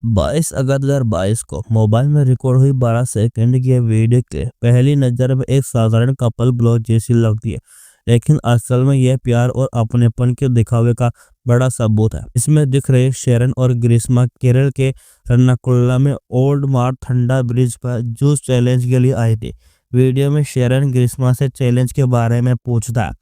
22 अगस्त 2022 को मोबाइल में रिकॉर्ड हुई 12 सेकंड की यह वीडियो के पहली नज़र में एक साधारण कपल ब्लॉग जैसी लगती है, लेकिन असल में यह प्यार और अपनेपन के दिखावे का बड़ा सबूत है। इसमें दिख रहे शेरन और ग्रीष्मा केरल के एर्नाकुलम में ओल्ड मारथंडा ब्रिज पर जूस चैलेंज के लिए आई थी। वीडियो में शेरन ग्रीष्मा से चैलेंज के बारे में पूछता है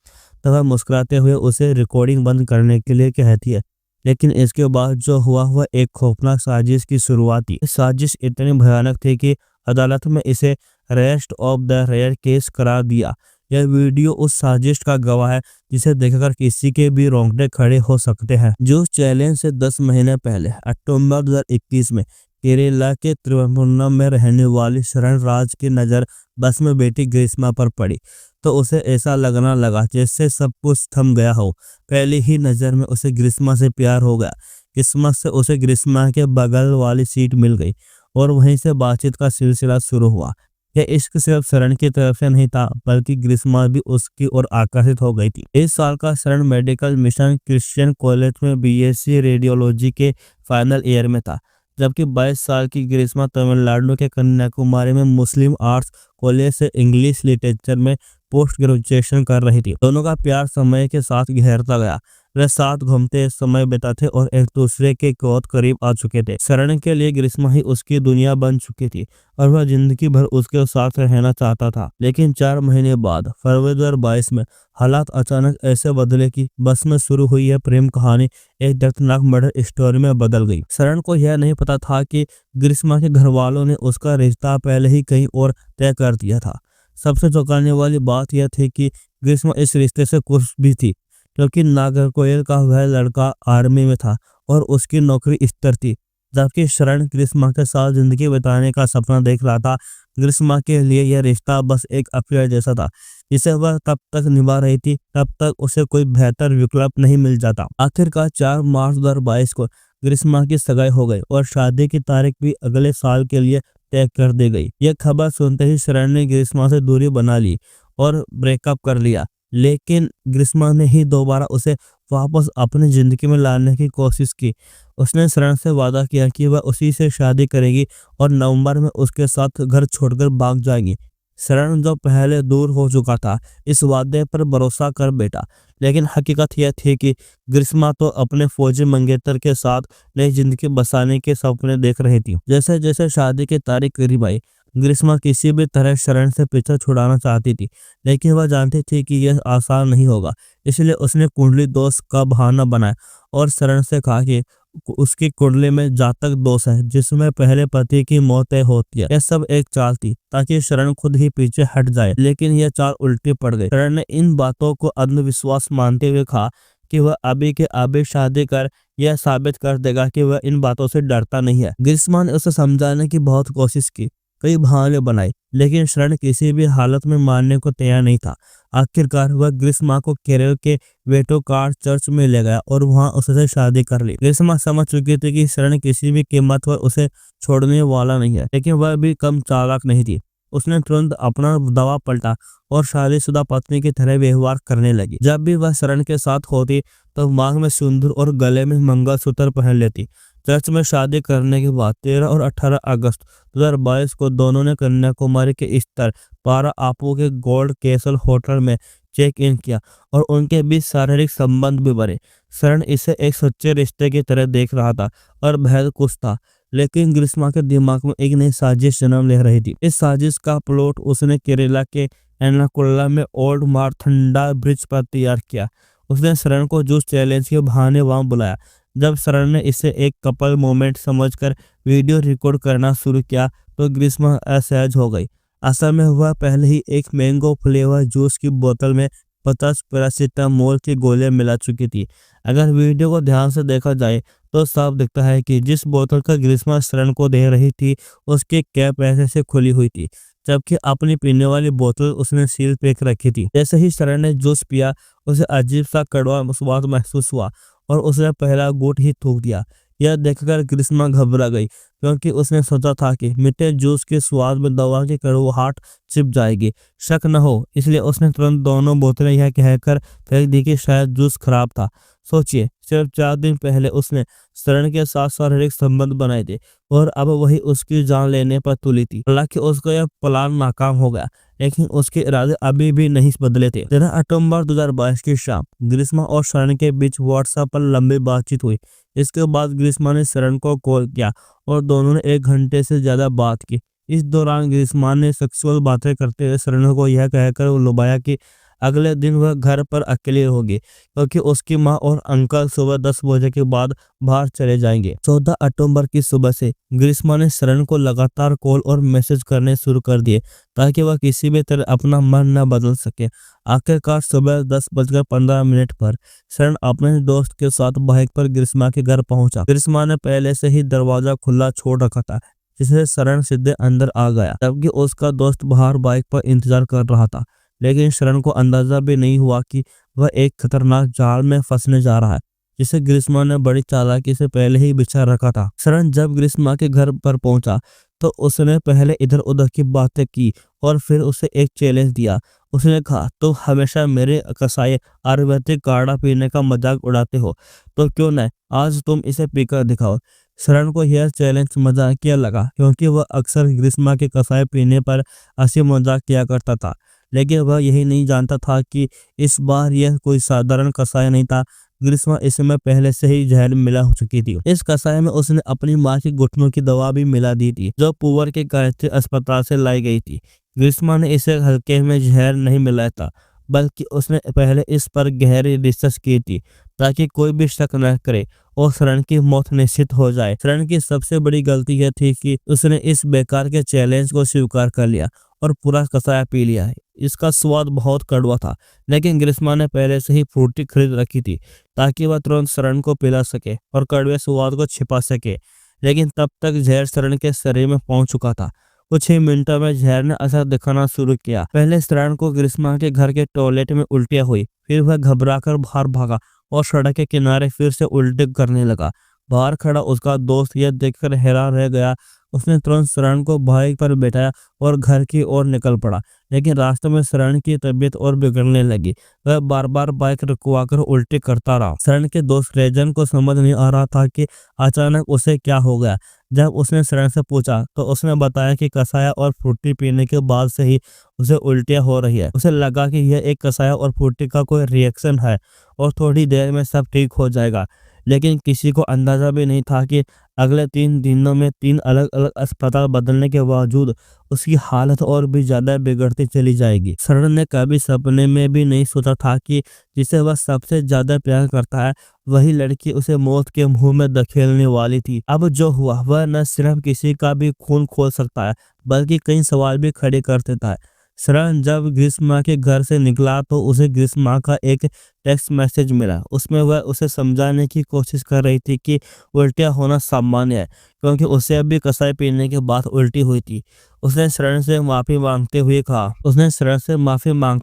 तो वह मुस्कुराते हुए उसे रिकॉर्डिंग बंद करने के लिए कहती है, लेकिन इसके बाद जो हुआ वह एक खौफनाक साजिश की शुरुआत थी। साजिश इतनी भयानक थी कि अदालत में इसे rest of the rare case करार दिया। यह वीडियो उस साजिश का गवाह है जिसे देखकर किसी के भी रोंगटे खड़े हो सकते हैं। जो चैलेंज से 10 महीने पहले अक्टूबर 2021 में केरला के त्रिवेंद्रम में रहने वाली शरण राज की नज़र बस में बैठी ग्रीष्मा पर पड़ी तो उसे ऐसा लगना लगा जैसे सब कुछ थम गया हो। पहली ही नज़र में उसे ग्रीष्मा से प्यार हो गया। किस्मत से उसे ग्रीष्मा के बगल वाली सीट मिल गई और वहीं से बातचीत का सिलसिला शुरू हुआ। यह इश्क सिर्फ शरण की तरफ से नहीं था, बल्कि ग्रीष्मा भी उसकी ओर आकर्षित हो गई थी। इस साल का शरण मेडिकल मिशन क्रिश्चियन कॉलेज में बीएससी रेडियोलॉजी के फाइनल ईयर में था, जबकि 22 साल की ग्रीष्मा तमिलनाडु के कन्याकुमारी में मुस्लिम आर्ट्स कॉलेज से इंग्लिश लिटरेचर में पोस्ट ग्रेजुएशन कर रही थी। दोनों का प्यार समय के साथ गहरता गया। वे साथ घूमते समय बिताते और एक दूसरे के बहुत करीब आ चुके थे। शरण के लिए ग्रीष्मा ही उसकी दुनिया बन चुकी थी और वह जिंदगी भर उसके साथ रहना चाहता था। लेकिन 4 महीने बाद फरवरी 2022 में हालात अचानक ऐसे बदले कि बस में शुरू हुई यह प्रेम कहानी एक दर्दनाक मर्डर स्टोरी में बदल गई। शरण को यह नहीं पता था कि ग्रीष्मा के घर वालों ने उसका रिश्ता पहले ही कहीं और तय कर दिया था। सबसे चौंकाने वाली बात यह थी कि ग्रीष्मा इस रिश्ते से खुश भी थी, क्योंकि नागरकोइल का वह लड़का आर्मी में था और उसकी नौकरी स्थिर थी, जबकि शरण ग्रीष्मा के साथ जिंदगी बिताने का सपना देख रहा था। ग्रीष्मा के लिए यह रिश्ता बस एक अफेयर जैसा था, जिसे वह तब तक निभा रही थी तब तक उसे कोई बेहतर विकल्प नहीं मिल जाता। आखिरकार 4 मार्च 2022 को ग्रीष्मा की सगाई हो गई और शादी की तारीख भी अगले साल के लिए तय कर दी गई। यह खबर सुनते ही शरण ने ग्रीष्मा से दूरी बना ली और ब्रेकअप कर लिया, लेकिन ग्रीष्मा ने ही दोबारा उसे वापस अपनी जिंदगी में लाने की कोशिश की। उसने शरण से वादा किया कि वह उसी से शादी करेगी और नवंबर में उसके साथ घर छोड़कर भाग जाएगी। शरण जो पहले दूर हो चुका था, इस वादे पर भरोसा कर बैठा, लेकिन हकीकत यह थी कि ग्रीष्मा तो अपने फौजी मंगेतर के साथ नई जिंदगी बसाने के सपने देख रही थी। जैसे जैसे शादी की तारीख करीब आई, ग्रीष्मा किसी भी तरह शरण से पीछा छुड़ाना चाहती थी, लेकिन वह जानती थी कि यह आसान नहीं होगा। इसलिए उसने कुंडली दोष का बहाना बनाया और शरण से कहा कि उसकी कुंडली में जातक दोष है, जिसमें पहले पति की मौत तय होती है। यह सब एक चाल थी ताकि शरण खुद ही पीछे हट जाए, लेकिन यह चाल उल्टी पड़ गई। शरण ने इन बातों को अंधविश्वास मानते हुए कहा कि वह अभी के अभी शादी कर यह साबित कर देगा कि वह इन बातों से डरता नहीं है। ग्रीष्मा ने उसे समझाने की बहुत कोशिश की, कई बहाने बनाए, लेकिन शरण किसी भी हालत में मानने को तैयार नहीं था। आखिरकार वह ग्रीष्मा को केरल के वेटोकार्ड चर्च में ले गया और वहां उससे शादी कर ली। ग्रीष्मा समझ चुकी थी कि शरण किसी भी कीमत पर उसे छोड़ने वाला नहीं है, लेकिन वह भी कम चालाक नहीं थी। उसने तुरंत अपना दावा पलटा और शादीशुदा पत्नी की तरह व्यवहार करने लगी। जब भी वह शरण के साथ होती तो मांग में सिंदूर और गले में मंगलसूत्र पहन लेती। चर्च में शादी करने के बाद 13 और 18 अगस्त 2022 को दोनों ने कन्याकुमारी के स्तर पारा आपू के गोल्ड कैसल होटल में चेक इन किया और उनके बीच शारीरिक संबंध भी बने। शरण इसे एक सच्चे रिश्ते की तरह देख रहा था और बेहद खुश था, लेकिन ग्रीष्मा के दिमाग में एक नई साजिश जन्म ले रही थी। इस साजिश का प्लॉट उसने केरला के एर्नाकुलम में ओल्ड मारथंडा ब्रिज पर तैयार किया। उसने शरण को जूस चैलेंज के बहाने वहां बुलाया। जब शरण ने इसे एक कपल मोमेंट समझकर वीडियो रिकॉर्ड करना शुरू किया तो ग्रीष्मा असहज हो गई। असल में वह पहले ही एक मैंगो फ्लेवर जूस की बोतल में 50 पैरासीटामोल की गोलियां मिला चुकी थी। अगर वीडियो को ध्यान से देखा जाए तो साफ दिखता है कि जिस बोतल का ग्रीष्मा शरण को दे रही थी उसकी कैप ऐसे से खुली हुई थी, जबकि अपनी पीने वाली बोतल उसने सील पैक रखी थी। जैसे ही शरण ने जूस पिया उसे अजीब सा कड़वा स्वाद महसूस हुआ और उसने पहला घूंट ही थूक दिया। यह देखकर ग्रीष्मा घबरा गई, क्योंकि उसने सोचा था कि मीठे जूस के स्वाद में दवा की कड़वाहट छिप जाएगी, शक न हो। इसलिए उसने तुरंत दोनों बोतलें यह कहकर फेंक दी कि शायद जूस खराब था। सोचिए, सिर्फ 4 दिन पहले उसने शरण के साथ शारीरिक संबंध बनाए थे और अब वही उसकी जान लेने पर तुली थी। हालांकि उसका यह प्लान नाकाम हो गया, लेकिन उसके इरादे अभी भी नहीं बदले थे। 13 अक्टूबर 2022 की शाम ग्रीष्मा और शरण के बीच व्हाट्सएप पर लंबी बातचीत हुई। इसके बाद ग्रीष्मा ने शरण को कॉल किया और दोनों ने 1 घंटे से ज्यादा बात की। इस दौरान ग्रीष्मा ने सेक्सुअल बातें करते हुए शरण को यह कहकर लुभाया कि अगले दिन वह घर पर अकेली होगी, क्योंकि उसकी मां और अंकल सुबह 10 बजे के बाद बाहर चले जाएंगे। 14 अक्टूबर की सुबह से ग्रीष्मा ने शरण को लगातार कॉल और मैसेज करने शुरू कर दिए, ताकि वह किसी भी तरह अपना मन न बदल सके। आखिरकार सुबह 10:15 पर शरण अपने दोस्त के साथ बाइक पर ग्रीष्मा के घर पहुंचा। ग्रीष्मा ने पहले से ही दरवाजा खुला छोड़ रखा था, जिससे शरण सीधे अंदर आ गया, जबकि उसका दोस्त बाहर बाइक पर इंतजार कर रहा था। लेकिन शरण को अंदाजा भी नहीं हुआ कि वह एक खतरनाक जाल में फंसने जा रहा है, जिसे ग्रीष्मा ने बड़ी चालाकी से पहले ही बिछा रखा था। शरण जब ग्रीष्मा के घर पर पहुंचा तो उसने पहले इधर उधर की बातें की और फिर उसे एक चैलेंज दिया। उसने कहा, तुम हमेशा मेरे कसाई आयुर्वेदिक काढ़ा पीने का मजाक उड़ाते हो, तो क्यों न आज तुम इसे पीकर दिखाओ। शरण को यह चैलेंज मजाकिया लगा, क्योंकि वह अक्सर ग्रीष्मा के कसाई पीने पर हंसी मजाक किया करता था। लेकिन वह यही नहीं जानता था कि इस बार यह कोई साधारण कसाई नहीं था। ग्रीष्मा इसमें पहले से ही जहर मिला हो चुकी थी। इस कसाई में उसने अपनी मां की घुटनों की दवा भी मिला दी थी, जो पुवर के गायत्री अस्पताल से लाई गई थी। ग्रीष्मा ने इसे हल्के में जहर नहीं मिलाया था, बल्कि उसने पहले इस पर गहरी रिसर्च की थी, ताकि कोई भी शक न करे और शरण की मौत निश्चित हो जाए। शरण की सबसे बड़ी गलती यह थी कि उसने इस बेकार के चैलेंज को स्वीकार कर लिया और पूरा कसाया पी लिया है। इसका स्वाद बहुत कड़वा था, लेकिन ग्रीष्मा ने पहले से ही फ्रूटी खरीद रखी थी, ताकि वह तुरंत शरण को पिला सके और कड़वे स्वाद को छिपा सके। लेकिन तब तक जहर शरण के शरीर में पहुंच चुका था। कुछ ही मिनटों में जहर ने असर दिखाना शुरू किया। पहले शरण को ग्रीष्मा के घर के टॉयलेट में उल्टियां हुई, फिर वह घबराकर बाहर भागा और सड़क के किनारे फिर से उल्टी करने लगा। बाहर खड़ा उसका दोस्त यह देखकर हैरान रह गया। उसने तुरंत शरण को बाइक पर बैठाया और घर की ओर निकल पड़ा, लेकिन रास्ते में शरण की तबीयत और बिगड़ने लगी। वह बार बार बाइक रुकवाकर उल्टी करता रहा। शरण के दोस्त रेजन को समझ नहीं आ रहा था कि अचानक उसे क्या हो गया। जब उसने शरण से पूछा तो उसने बताया कि कसाया और फ्रूटी पीने के बाद से ही उसे उल्टियां हो रही है। उसे लगा कि यह एक कसाया और फ्रूटी का कोई रिएक्शन है और थोड़ी देर में सब ठीक हो जाएगा। लेकिन किसी को अंदाजा भी नहीं था कि अगले 3 दिनों में 3 अलग अलग अस्पताल बदलने के बावजूद उसकी हालत और भी ज्यादा बिगड़ती चली जाएगी। शरण ने कभी सपने में भी नहीं सोचा था कि जिसे वह सबसे ज्यादा प्यार करता है, वही लड़की उसे मौत के मुंह में धकेलने वाली थी। अब जो हुआ वह न सिर्फ किसी का भी खून खोल सकता है, बल्कि कई सवाल भी खड़े कर देता है। शरण जब ग्रीष्मा के घर से निकला तो उसे ग्रीष्मा का एक टेक्स्ट मैसेज मिला। उसमें वह उसे समझाने की कोशिश कर रही थी कि उल्टियाँ होना सामान्य है, क्योंकि उसे अभी कसाई पीने के बाद उल्टी हुई थी। उसने शरण से माफी मांगते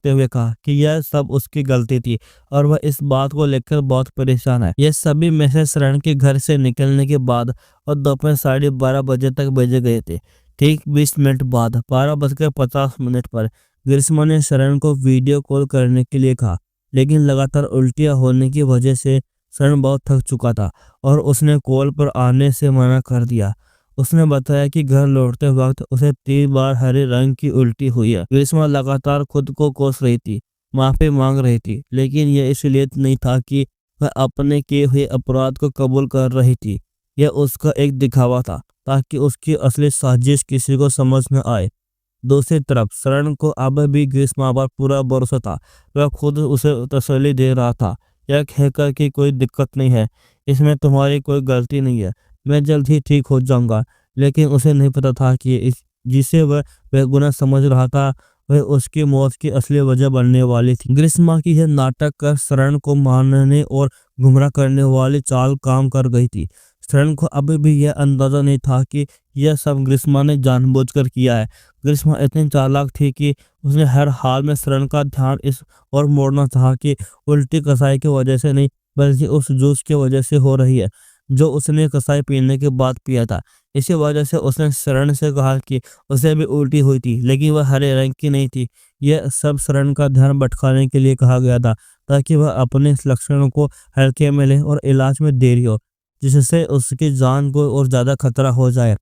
हुए कहा कि यह सब उसकी गलती थी और वह इस बात को लेकर बहुत परेशान है। यह सभी मैसेज शरण के घर से निकलने के बाद और दोपहर 12:30 बजे तक भेजे गए थे। ठीक 20 मिनट बाद 12:50 पर ग्रीष्मा ने शरण को वीडियो कॉल करने के लिए कहा, लेकिन लगातार उल्टियां होने की वजह से शरण बहुत थक चुका था और उसने कॉल पर आने से मना कर दिया। उसने बताया कि घर लौटते वक्त उसे 3 बार हरे रंग की उल्टी हुई है। ग्रीष्मा लगातार खुद को कोस रही थी, माफी मांग रही थी, लेकिन यह इसलिए नहीं था कि वह अपने किए हुए अपराध को कबूल कर रही थी। यह उसका एक दिखावा था, ताकि उसकी असली साजिश किसी को समझ में आए। दूसरी तरफ शरण को अब भी ग्रीष्मा पर पूरा भरोसा था। वह खुद उसे तसल्ली दे रहा था, यह कहकर कि कोई दिक्कत नहीं है, इसमें तुम्हारी कोई गलती नहीं है, मैं जल्द ही ठीक हो जाऊंगा। लेकिन उसे नहीं पता था कि जिसे वह बेगुनाह समझ रहा था, वह उसकी मौत की असली वजह बनने वाली थी। ग्रीष्मा की यह नाटक कर शरण को मारने और गुमराह करने वाली चाल काम कर गई थी। शरण को अभी भी यह अंदाजा नहीं था कि यह सब ग्रीष्मा ने जानबूझकर किया है। ग्रीष्मा इतनी चालाक थी कि उसने हर हाल में शरण का ध्यान इस और मोड़ना चाहा कि उल्टी कसाई की वजह से नहीं, बल्कि उस जूस की वजह से हो रही है जो उसने कसाई पीने के बाद पिया था। इसी वजह से उसने शरण से कहा कि उसे भी उल्टी हुई थी, लेकिन वह हरे रंग की नहीं थी। यह सब शरण का ध्यान भटकाने के लिए कहा गया था, ताकि वह अपने इस लक्षणों को हल्के में ले और इलाज में देरी हो, जिससे उसकी जान को और ज़्यादा खतरा हो जाए।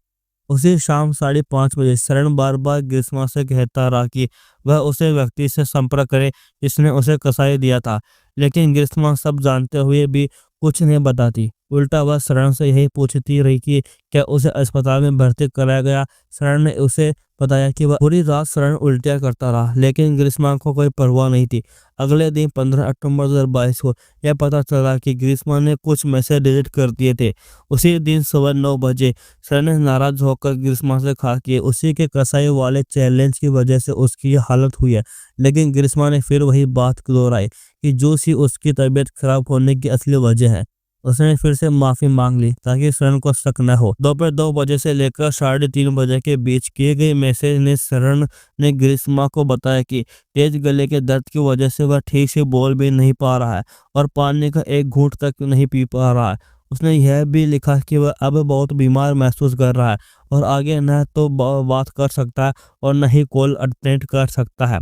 उसी शाम 5:30 बजे शरण बार-बार ग्रीष्मा से कहता रहा कि वह उसे व्यक्ति से संपर्क करे जिसने उसे कसाई दिया था, लेकिन ग्रीष्मा सब जानते हुए भी कुछ नहीं बताती। उल्टा वह शरण से यही पूछती रही कि क्या उसे अस्पताल में भर्ती कराया गया। शरण ने उसे बताया कि वह पूरी रात शरण उल्टियाँ करता रहा, लेकिन ग्रीष्मा को कोई परवाह नहीं थी। अगले दिन 15 अक्टूबर 2022 को यह पता चला कि ग्रीष्मा ने कुछ मैसेज डिलीट कर दिए थे। उसी दिन सुबह 9 बजे शरण ने नाराज होकर ग्रीष्मा से कहा कि उसी के कसाई वाले चैलेंज की वजह से उसकी ये हालत हुई है, लेकिन ग्रीष्मा ने फिर वही बात दोहराई कि जो सी उसकी तबीयत खराब होने की असली वजह है। उसने फिर से माफी मांग ली ताकि शरण को शक न हो। दोपहर 2 बजे से लेकर 3:30 बजे के बीच किए गए मैसेज ने शरण ने ग्रीष्मा को बताया कि तेज गले के दर्द की वजह से वह ठीक से बोल भी नहीं पा रहा है और पानी का एक घूंट तक नहीं पी पा रहा है। उसने यह भी लिखा कि वह अब बहुत बीमार महसूस कर रहा है और आगे न तो बात कर सकता है और न ही कॉल अटेंड कर सकता है।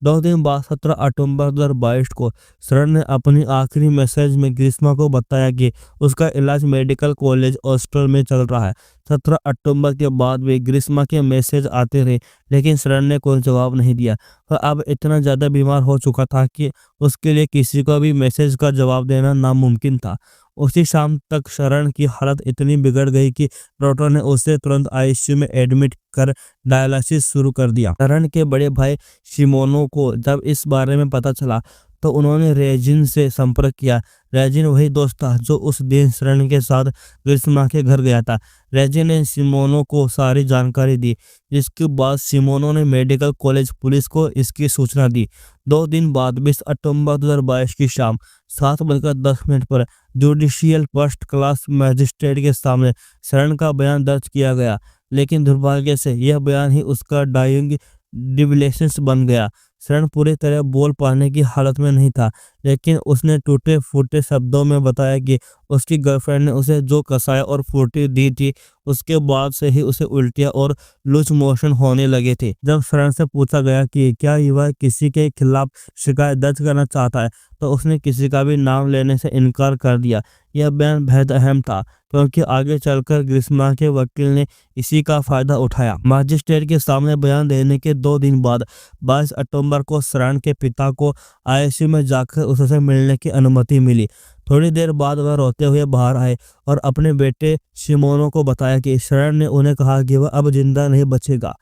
2 दिन बाद 17 अक्टूबर 2022 को शरण ने अपनी आखिरी मैसेज में ग्रीष्मा को बताया कि उसका इलाज मेडिकल कॉलेज हॉस्पिटल में चल रहा है। 17 अक्टूबर के बाद भी ग्रीष्मा के मैसेज आते रहे, लेकिन शरण ने कोई जवाब नहीं दिया। वह अब इतना ज़्यादा बीमार हो चुका था कि उसके लिए किसी को भी मैसेज का जवाब देना नामुमकिन था। उसी शाम तक शरण की हालत इतनी बिगड़ गई कि डॉक्टर ने उसे तुरंत आईसीयू में एडमिट कर डायलिसिस शुरू कर दिया। शरण के बड़े भाई शिमोनो को जब इस बारे में पता चला तो उन्होंने रेजिन से संपर्क किया। रेजिन वही दोस्त था जो उस दिन शरण के साथ ग्रीष्मा के घर गया था। रेजिन ने शिमोनो को सारी जानकारी दी, जिसके बाद शिमोनो ने मेडिकल कॉलेज पुलिस को इसकी सूचना दी। 2 दिन बाद 20 अक्टूबर 2022 की शाम 7:10 पर जुडिशियल फर्स्ट क्लास मजिस्ट्रेट के सामने शरण का बयान दर्ज किया गया, लेकिन दुर्भाग्य से यह बयान ही उसका डाइंग डिविलेशंस बन गया। शरण पूरी तरह बोल पाने की हालत में नहीं था, लेकिन उसने टूटे फूटे शब्दों में बताया कि उसकी गर्लफ्रेंड ने उसे जो कसाया और फ्रूटी दी थी, उसके बाद से ही उसे उल्टियाँ और लूज मोशन होने लगे थे। जब शरण से पूछा गया कि क्या वह किसी के खिलाफ शिकायत दर्ज करना चाहता है, तो उसने किसी का भी नाम लेने से इनकार कर दिया। यह बयान बेहद अहम था क्योंकि आगे चलकर ग्रीष्मा के वकील ने इसी का फायदा उठाया। मजिस्ट्रेट के सामने बयान देने के 2 दिन बाद 22 अक्टूबर को शरण के पिता को आईसीयू में जाकर उससे मिलने की अनुमति मिली। थोड़ी देर बाद वह रोते हुए बाहर आए और अपने बेटे शिमोनो को बताया कि शरण ने उन्हें कहा कि वह अब जिंदा नहीं बचेगा।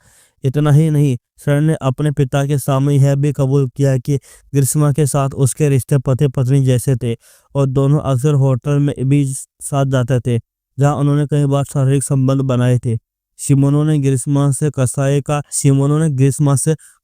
इतना ही नहीं, शरण ने अपने पिता के सामने यह भी कबूल किया कि ग्रीष्मा के साथ उसके रिश्ते पति पत्नी जैसे थे और दोनों अक्सर होटल में भी साथ जाते थे, जहां उन्होंने कई बार शारीरिक संबंध बनाए थे। शिमोनो ने ग्रीष्मा से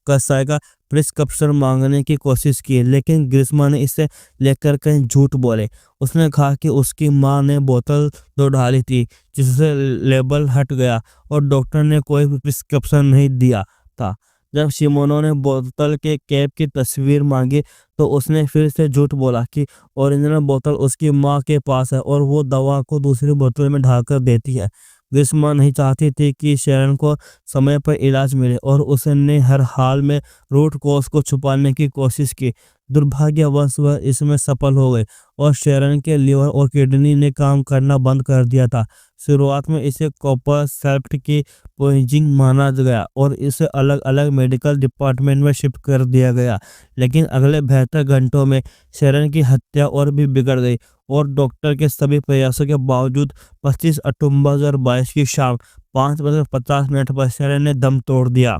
कसाई का प्रिस्क्रिप्शन मांगने की कोशिश की, लेकिन ग्रीष्मा ने इसे लेकर कहीं झूठ बोले। उसने कहा कि उसकी मां ने बोतल दो डाली थी, जिससे लेबल हट गया और डॉक्टर ने कोई प्रिस्क्रिप्शन नहीं दिया था। जब शिमोनो ने बोतल के कैप की तस्वीर मांगी तो उसने फिर से झूठ बोला कि ओरिजिनल बोतल उसकी मां के पास है और वो दवा को दूसरी बोतल में ढालकर देती है। ग्रीष्मा नहीं चाहती थी कि शरण को समय पर इलाज मिले और उसने हर हाल में रूट कॉज को छुपाने की कोशिश की। दुर्भाग्यवश वह इसमें सफल हो गए और शरण के लिवर और किडनी ने काम करना बंद कर दिया था। शुरुआत में इसे कॉपर सल्फेट की पॉइजनिंग माना गया और इसे अलग अलग मेडिकल डिपार्टमेंट में शिफ्ट कर दिया गया, लेकिन अगले 72 घंटों में शरण की हत्या और भी बिगड़ गई और डॉक्टर के सभी प्रयासों के बावजूद 25 अक्टूबर 2022 की शाम 5:50 पर शरण ने दम तोड़ दिया।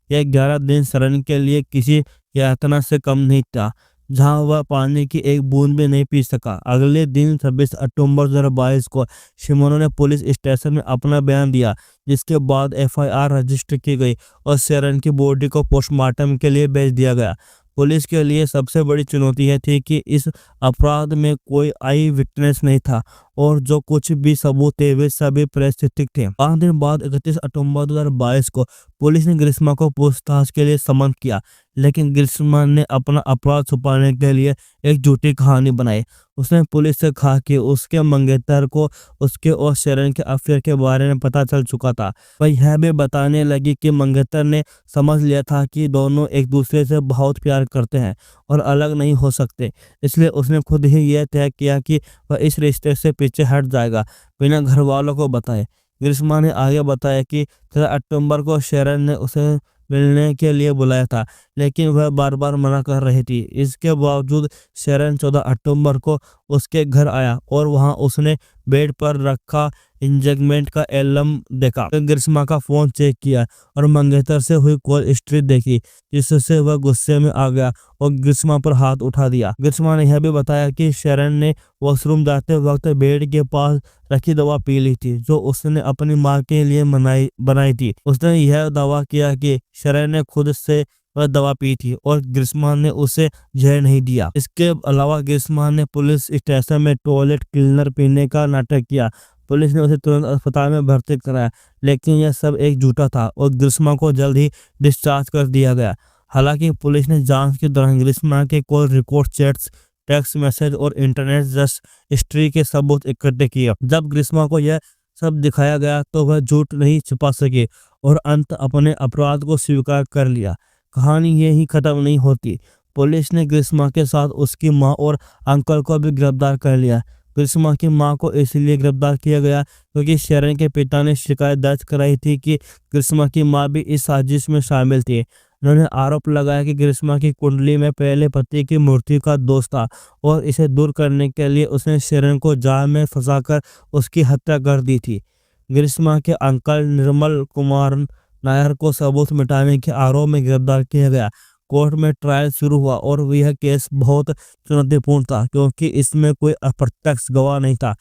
यह 11 दिन शरण के लिए किसी यातना से कम नहीं था, जहां वह पानी की एक बूंद भी नहीं पी सका। अगले दिन 26 अक्टूबर 2022 को शिमोनो ने पुलिस स्टेशन में अपना बयान दिया, जिसके बाद एफआईआर रजिस्टर की गई और शरण की बॉडी को पोस्टमार्टम के लिए भेज दिया गया। पुलिस के लिए सबसे बड़ी चुनौती यह थी कि इस अपराध में कोई आई विटनेस नहीं था और जो कुछ भी सबूत थे वे सभी प्राकृतिक थे। 5 दिन बाद 31 अक्टूबर 2022 को पुलिस ने ग्रिश्मा को पूछताछ के लिए समन किया, लेकिन ग्रिश्मा ने अपना अपराध छुपाने के लिए एक झूठी कहानी बनाई। उसने पुलिस से कहा कि उसके मंगेतर को उसके और शेरन के अफेयर के बारे में पता चल चुका था। वह यह भी बताने लगी कि मंगेतर ने समझ लिया था कि दोनों एक दूसरे से बहुत प्यार करते हैं और अलग नहीं हो सकते, इसलिए उसने खुद ही यह तय किया कि वह इस रिश्ते से पीछे हट जाएगा बिना घर वालों को बताए। ग्रिश्मा ने आगे बताया कि 13 अक्टूबर को शेरन ने उसे मिलने के लिए बुलाया था, लेकिन वह बार बार मना कर रही थी। इसके बावजूद शेरन 14 अक्टूबर को उसके घर आया और वहां उसने बेड पर रखा इंजेक्टमेंट का एल्बम देखा। ग्रिश्मा का फोन चेक किया और मंगेतर से हुई कॉल हिस्ट्री देखी, जिससे वह गुस्से में आ गया और ग्रिश्मा पर हाथ उठा दिया। ग्रिश्मा ने यह भी बताया कि शेरन ने वॉशरूम जाते वक्त बेड के पास रखी दवा पी ली थी, जो उसने अपनी मां के लिए बनाई थी। उसने यह दावा किया कि शेरन ने खुद से वह दवा पी थी और ग्रिश्मा ने उसे जहर नहीं दिया। इसके अलावा ग्रिश्मा ने पुलिस स्टेशन में टॉयलेट क्लीनर पीने का नाटक किया। पुलिस ने उसे तुरंत अस्पताल में भर्ती कराया, लेकिन यह सब एक झूठा था और ग्रिश्मा को जल्द ही डिस्चार्ज कर दिया गया। हालांकि पुलिस ने जांच के दौरान ग्रिश्मा के call record, chats, text message और इंटरनेट सर्च हिस्ट्री के सबूत इकट्ठे किए। जब ग्रिश्मा को यह सब दिखाया गया तो वह झूठ नहीं छुपा सके और अंत अपने अपराध को स्वीकार कर लिया। कहानी यही खत्म नहीं होती। पुलिस ने ग्रिश्मा के साथ उसकी मां और अंकल को भी गिरफ्तार कर लिया। ग्रिश्मा की मां को इसलिए गिरफ्तार किया गया क्योंकि शेरन के पिता ने शिकायत दर्ज कराई थी कि ग्रिश्मा की मां भी इस साजिश में शामिल थी। उन्होंने आरोप लगाया कि ग्रिश्मा की कुंडली में पहले पति की मृत्यु का दोष था और इसे दूर करने के लिए उसने शेरन को जाल में फंसाकर उसकी हत्या कर दी थी। ग्रिश्मा के अंकल निर्मल कुमार नायर को सबूत मिटाने के आरोप में गिरफ्तार किया गया। कोर्ट में ट्रायल शुरू हुआ और यह केस बहुत चुनौतीपूर्ण था क्योंकि इसमें कोई अप्रत्यक्ष गवाह नहीं था।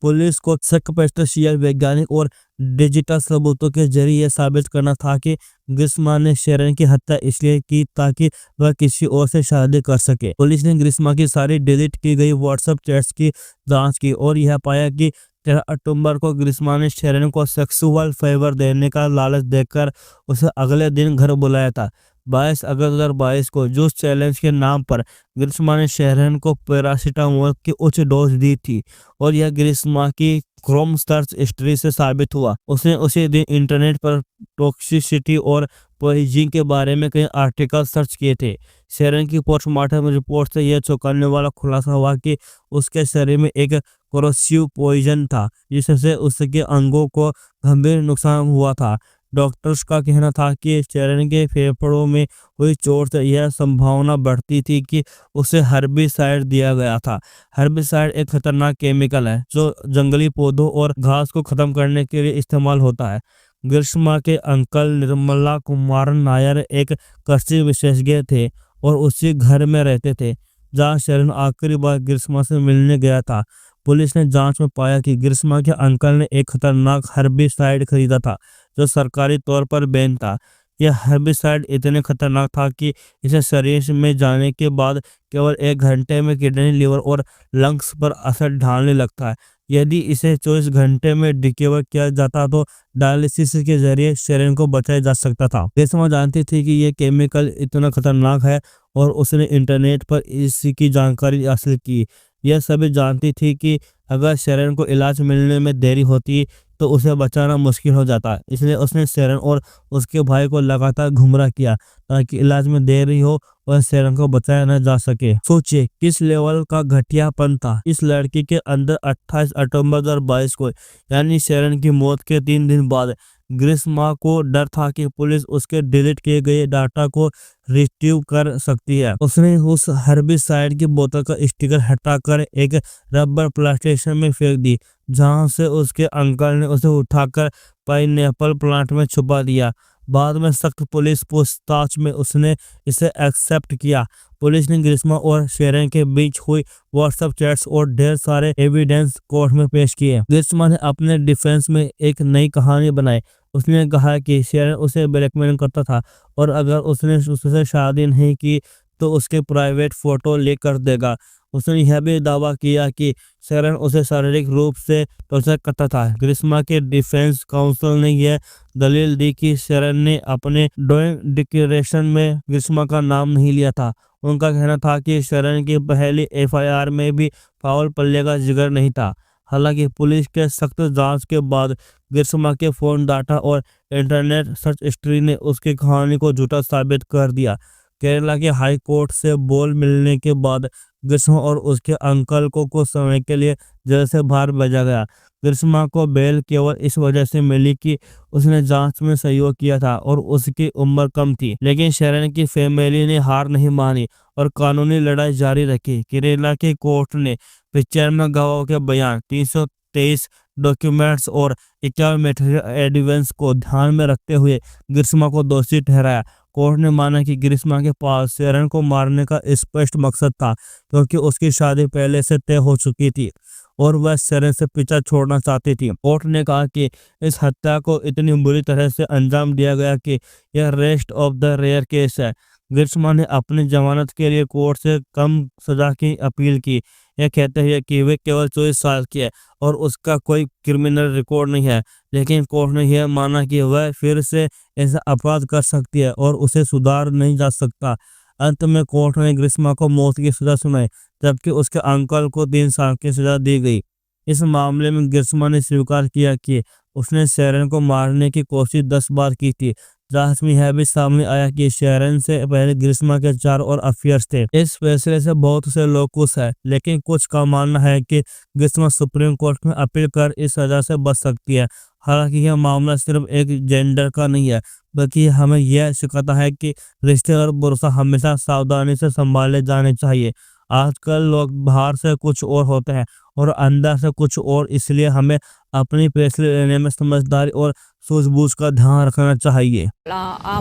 पुलिस को सर्कमस्टेंशियल, वैज्ञानिक और डिजिटल सबूतों के जरिए यह साबित करना था कि ग्रिश्मा ने शेरन की हत्या इसलिए की ताकि वह किसी और से शादी कर सके। पुलिस ने ग्रिश्मा की सारी डिलीट की गई व्हाट्सएप चैट्स की जांच की और यह पाया कि 13 अक्टूबर को ग्रिश्मा ने शेरन को सेक्सुअल फेवर देने का लालच देकर उसे अगले दिन घर बुलाया था। 22 अगस्त 2022 को जूस चैलेंज के नाम पर ग्रिश्मा ने शेरन को पैरासीटामोल की उच्च डोज दी थी और यह ग्रिश्मा की क्रोम सर्च हिस्ट्री से साबित हुआ। उसने उसी दिन इंटरनेट पर टॉक्सिसिटी और पॉइजनिंग के बारे में कई आर्टिकल सर्च किए थे। शेरन की पोस्टमार्टम रिपोर्ट से यह चौंकाने वाला खुलासा हुआ कि उसके शरीर में एक कोरोसिव पॉइजन था, जिससे उसके अंगों को गंभीर नुकसान हुआ था। डॉक्टर्स का कहना था कि शेरन के फेफड़ों में हुई चोट से यह संभावना बढ़ती थी कि उसे हर्बिसाइड दिया गया था। हर्बिसाइड एक खतरनाक केमिकल है जो जंगली पौधों और घास को खत्म करने के लिए इस्तेमाल होता है। ग्रिश्मा के अंकल निर्मला कुमार नायर एक कृषि विशेषज्ञ थे और उसी घर में रहते थे जहां शेरन आखिरी बार ग्रिश्मा से मिलने गया था। पुलिस ने जांच में पाया कि ग्रिश्मा के अंकल ने एक खतरनाक हर्बिसाइड खरीदा था जो सरकारी तौर पर बैन था। यह हर्बिसाइड इतने खतरनाक था कि इसे शरीर में जाने के बाद केवल 1 घंटे में किडनी, लिवर और लंग्स पर असर डालने लगता है। यदि इसे 24 घंटे में डिकवर किया जाता तो डायलिसिस के जरिए शेरन को बचाया जा सकता था। ग्रिश्मा जानती थी कि यह केमिकल इतना खतरनाक है और उसने इंटरनेट पर इसकी जानकारी हासिल की। यह सभी जानती थी कि अगर शेरन को इलाज मिलने में देरी होती तो उसे बचाना मुश्किल हो जाता, इसलिए उसने शेरन और उसके भाई को लगातार गुमराह किया ताकि इलाज में देरी हो और शेरन को बचाया न जा सके। सोचिए किस लेवल का घटियापन था इस लड़की के अंदर। 28 अक्टूबर 2022 को यानी शेरन की मौत के 3 दिन बाद ग्रिश्मा को डर था कि पुलिस उसके डिलीट किए गए डाटा को रिट्रीव कर सकती है। उसने उस हर्बिसाइड की बोतल का स्टिकर हटाकर एक रबर प्लांटेशन में फेंक दी, जहां से उसके अंकल ने उसे उठाकर पाइनएप्पल प्लांट में छुपा दिया। बाद में सख्त पुलिस पूछताछ में उसने इसे एक्सेप्ट किया। पुलिस ने ग्रिश्मा और शेरन के बीच हुई व्हाट्सएप चैट्स और ढेर सारे एविडेंस कोर्ट में पेश किए। ग्रिश्मा ने अपने डिफेंस में एक नई कहानी बनाई। उसने कहा कि शेरन उसे ब्लैकमेल करता था और अगर उसने उससे शादी नहीं की तो उसके प्राइवेट फोटो लीक कर देगा। उसने यह भी दावा किया कि शेरन उसे शारीरिक रूप से टॉर्चर करता था। ग्रिश्मा के डिफेंस काउंसिल ने यह दलील दी कि शेरन ने अपने डोइंग डिक्लेरेशन में ग्रिश्मा का नाम नहीं लिया था। उनका कहना था कि शेरन की पहली एफआईआर में भी फाउल पल्ले का जिक्र नहीं था। हालांकि पुलिस के सख्त जांच के बाद ग्रिश्मा के फोन डाटा और इंटरनेट सर्च हिस्ट्री ने उसकी कहानी को झूठा साबित कर दिया। केरला के हाई कोर्ट से बेल मिलने के बाद ग्रिश्मा और उसके अंकल को कुछ समय के लिए जेल से बाहर भेजा गया। ग्रिश्मा को बेल केवल इस वजह से मिली कि उसने जांच में सहयोग किया था और उसकी उम्र कम थी। लेकिन शेरन की फैमिली ने हार नहीं मानी और कानूनी लड़ाई जारी रखी। केरला की कोर्ट ने 95 गवाहों के बयान, 323 डॉक्यूमेंट्स और 51 मटेरियल एविडेंस को ध्यान में रखते हुए ग्रिश्मा को दोषी ठहराया। कोर्ट ने माना कि ग्रिश्मा के पास शेरन को मारने का स्पष्ट मकसद था, क्योंकि उसकी शादी पहले से तय हो चुकी थी और वह शेरन से पीछा छोड़ना चाहती थी। कोर्ट ने कहा कि इस हत्या को इतनी बुरी तरह से अंजाम दिया गया कि यह rest of the rare case है। ग्रिश्मा ने अपनी जमानत के लिए कोर्ट से कम सजा की अपील की। यह कहते हैं कि वे केवल 24 साल की है और उसका कोई क्रिमिनल रिकॉर्ड नहीं है। लेकिन कोर्ट ने यह माना कि वह फिर से ऐसा अपराध कर सकती है और उसे सुधार नहीं जा सकता। अंत में कोर्ट ने ग्रिश्मा को मौत की सजा सुनाई, जबकि उसके अंकल को 3 साल की सजा दी गई। इस मामले में ग्रिश्मा ने स्वीकार किया कि उसने शेरन को मारने की कोशिश 10 बार की थी। जांच में यह भी सामने आया कि शेरन से पहले ग्रिश्मा के 4 और अफेयर्स थे। इस फैसले से बहुत से लोग खुश हैं, लेकिन कुछ का मानना है कि ग्रिश्मा सुप्रीम कोर्ट में अपील कर इस सजा से बच सकती है। हालांकि यह मामला सिर्फ एक जेंडर का नहीं है, बल्कि हमें यह सिखाता है कि रिश्ते और भरोसा हमेशा सावधानी से संभाले जाने चाहिए। आजकल लोग बाहर से कुछ और होते हैं और अंदर से कुछ और, इसलिए हमें अपनी फैसले लेने में समझदारी और सूझबूझ का ध्यान रखना चाहिए।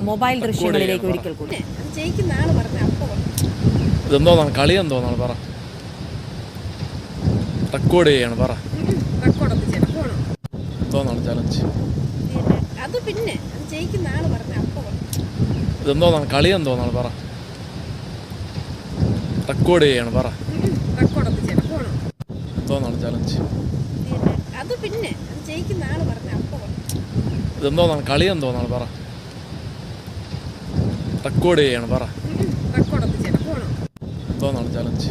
മൊബൈൽ ദൃശ്യങ്ങളിലേക്ക് ഒരിക്കൽ കൂടി ഇതെന്തോന്നാണ് കളിയെന്തോന്നാണ് പറ റെക്കോർഡ് ചെയ്യാണ് പറ എന്തോന്നാണ് ചലഞ്ച് ഇതെന്തോന്നാണ് കളിയെന്തോന്നാണ് പറ റെക്കോർഡ് ചെയ്യാണ് പറ എന്തോന്നാണ് ചലഞ്ച് ഇതെന്തോന്നാണ് കളിയെന്തോന്നാണ് പറ റെക്കോർഡ് ചെയ്യാണ് പറ എന്തോന്നാണ് ചലഞ്ച്